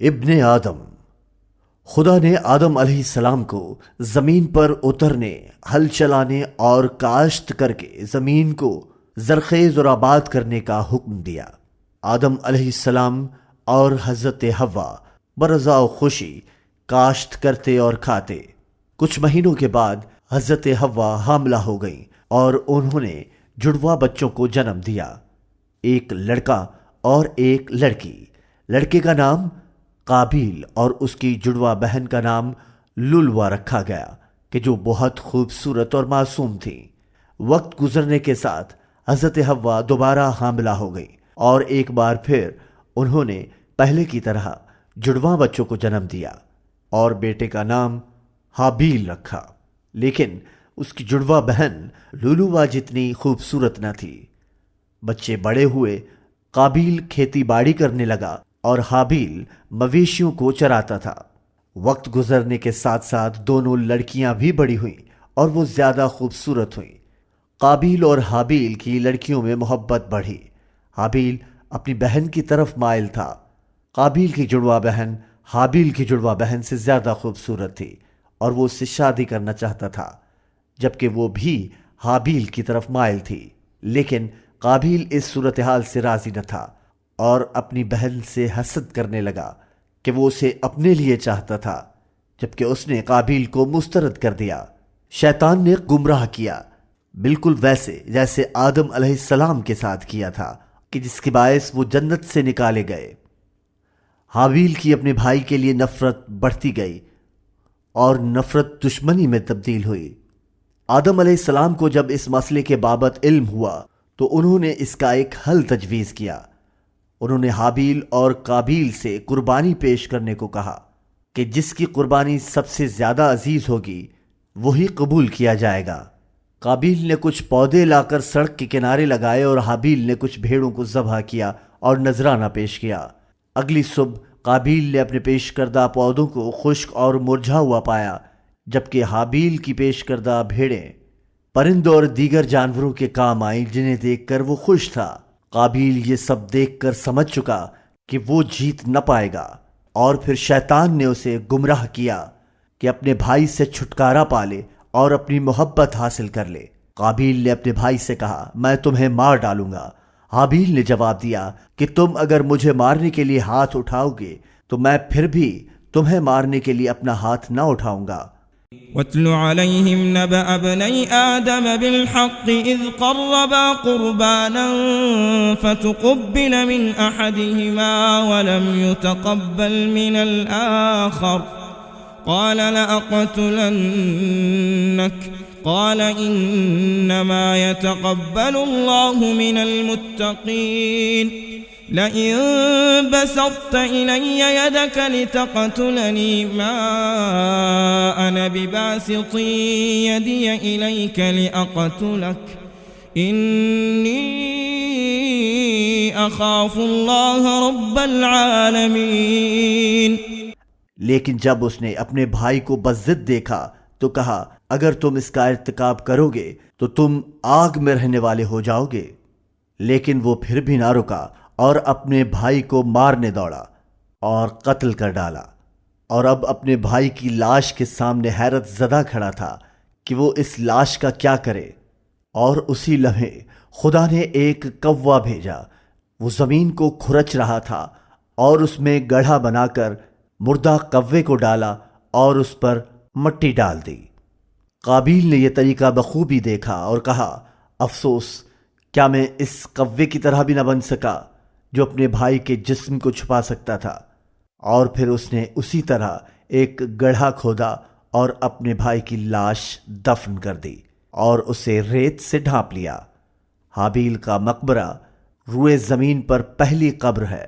ابن آدم، خدا نے آدم علیہ السلام کو زمین پر اترنے، ہل چلانے اور کاشت کر کے زمین کو زرخیز اور آباد کرنے کا حکم دیا۔ آدم علیہ السلام اور حضرت حوا برضا و خوشی کاشت کرتے اور کھاتے۔ کچھ مہینوں کے بعد حضرت حوا حاملہ ہو گئیں اور انہوں نے جڑواں بچوں کو جنم دیا، ایک لڑکا اور ایک لڑکی۔ لڑکے کا نام قابیل اور اس کی جڑواں بہن کا نام للوا رکھا گیا کہ جو بہت خوبصورت اور معصوم تھی۔ وقت گزرنے کے ساتھ حضرت حوا دوبارہ حاملہ ہو گئی اور ایک بار پھر انہوں نے پہلے کی طرح جڑواں بچوں کو جنم دیا اور بیٹے کا نام حابیل رکھا، لیکن اس کی جڑواں بہن للوا جتنی خوبصورت نہ تھی۔ بچے بڑے ہوئے، قابیل کھیتی باڑی کرنے لگا اور حابیل مویشیوں کو چراتا تھا۔ وقت گزرنے کے ساتھ ساتھ دونوں لڑکیاں بھی بڑی ہوئیں اور وہ زیادہ خوبصورت ہوئیں۔ قابیل اور حابیل کی لڑکیوں میں محبت بڑھی۔ حابیل اپنی بہن کی طرف مائل تھا۔ قابیل کی جڑواں بہن حابیل کی جڑواں بہن سے زیادہ خوبصورت تھی اور وہ اس سے شادی کرنا چاہتا تھا، جبکہ وہ بھی حابیل کی طرف مائل تھی، لیکن قابیل اس صورتحال سے راضی نہ تھا اور اپنی بہن سے حسد کرنے لگا کہ وہ اسے اپنے لیے چاہتا تھا، جبکہ اس نے قابیل کو مسترد کر دیا۔ شیطان نے گمراہ کیا، بالکل ویسے جیسے آدم علیہ السلام کے ساتھ کیا تھا، کہ جس کے باعث وہ جنت سے نکالے گئے۔ حابیل کی اپنے بھائی کے لیے نفرت بڑھتی گئی اور نفرت دشمنی میں تبدیل ہوئی۔ آدم علیہ السلام کو جب اس مسئلے کے بابت علم ہوا تو انہوں نے اس کا ایک حل تجویز کیا۔ انہوں نے حابیل اور قابیل سے قربانی پیش کرنے کو کہا کہ جس کی قربانی سب سے زیادہ عزیز ہوگی وہی قبول کیا جائے گا۔ قابیل نے کچھ پودے لا کر سڑک کے کنارے لگائے اور حابیل نے کچھ بھیڑوں کو ذبح کیا اور نذرانہ پیش کیا۔ اگلی صبح قابیل نے اپنے پیش کردہ پودوں کو خشک اور مرجھا ہوا پایا، جبکہ حابیل کی پیش کردہ بھیڑیں پرندوں اور دیگر جانوروں کے کام آئیں، جنہیں دیکھ کر وہ خوش تھا۔ قابیل یہ سب دیکھ کر سمجھ چکا کہ وہ جیت نہ پائے گا، اور پھر شیطان نے اسے گمراہ کیا کہ اپنے بھائی سے چھٹکارا پا لے اور اپنی محبت حاصل کر لے۔ قابیل نے اپنے بھائی سے کہا، میں تمہیں مار ڈالوں گا۔ حابیل نے جواب دیا کہ تم اگر مجھے مارنے کے لیے ہاتھ اٹھاؤ گے تو میں پھر بھی تمہیں مارنے کے لیے اپنا ہاتھ نہ اٹھاؤں گا۔ وَاتْلُ عَلَيْهِمْ نَبَأَ ابْنَيْ آدَمَ بِالْحَقِّ إِذْ قَرَّبَا قُرْبَانًا فَتُقُبِّلَ مِنْ أَحَدِهِمَا وَلَمْ يُتَقَبَّلْ مِنَ الْآخَرِ قَالَ لَأَقْتُلَنَّكَ قال إنما يتقبل الله من المتقين لئن بسطت إلي يدك لتقتلني ما أنا بباسط يدي إليك لأقتلك إني أخاف الله رب العالمين۔ لیکن جب اس نے اپنے بھائی کو بضد دیکھا تو کہا، اگر تم اس کا ارتکاب کرو گے تو تم آگ میں رہنے والے ہو جاؤ گے۔ لیکن وہ پھر بھی نہ رکا اور اپنے بھائی کو مارنے دوڑا اور قتل کر ڈالا، اور اب اپنے بھائی کی لاش کے سامنے حیرت زدہ کھڑا تھا کہ وہ اس لاش کا کیا کرے۔ اور اسی لمحے خدا نے ایک کوا بھیجا، وہ زمین کو کھرچ رہا تھا، اور اس میں گڑھا بنا کر مردہ کوے کو ڈالا اور اس پر مٹی ڈال دی۔ قابیل نے یہ طریقہ بخوبی دیکھا اور کہا، افسوس، کیا میں اس کوے کی طرح بھی نہ بن سکا جو اپنے بھائی کے جسم کو چھپا سکتا تھا۔ اور پھر اس نے اسی طرح ایک گڑھا کھودا اور اپنے بھائی کی لاش دفن کر دی اور اسے ریت سے ڈھانپ لیا۔ حابیل کا مقبرہ روئے زمین پر پہلی قبر ہے۔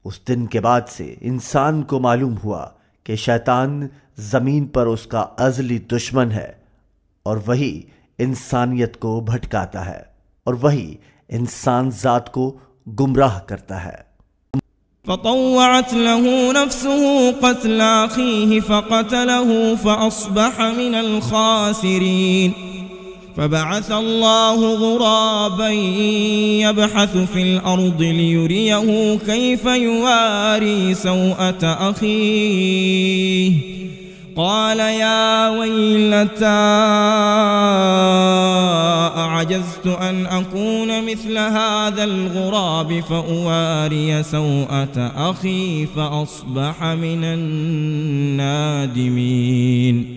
اس دن کے بعد سے انسان کو معلوم ہوا کہ شیطان زمین پر اس کا ازلی دشمن ہے، اور وہی انسانیت کو بھٹکاتا ہے، اور وہی انسان ذات کو گمراہ کرتا ہے۔ فطوعت له نفسه قتل أخيه فقتله فأصبح من الخاسرين فبعث الله غرابا يبحث في الأرض ليريه كيف يواري سوءة أخيه قال يا ويلتى أعجزت أن أكون مثل هذا الغراب فأواري سوءة أخي فأصبح من النادمين.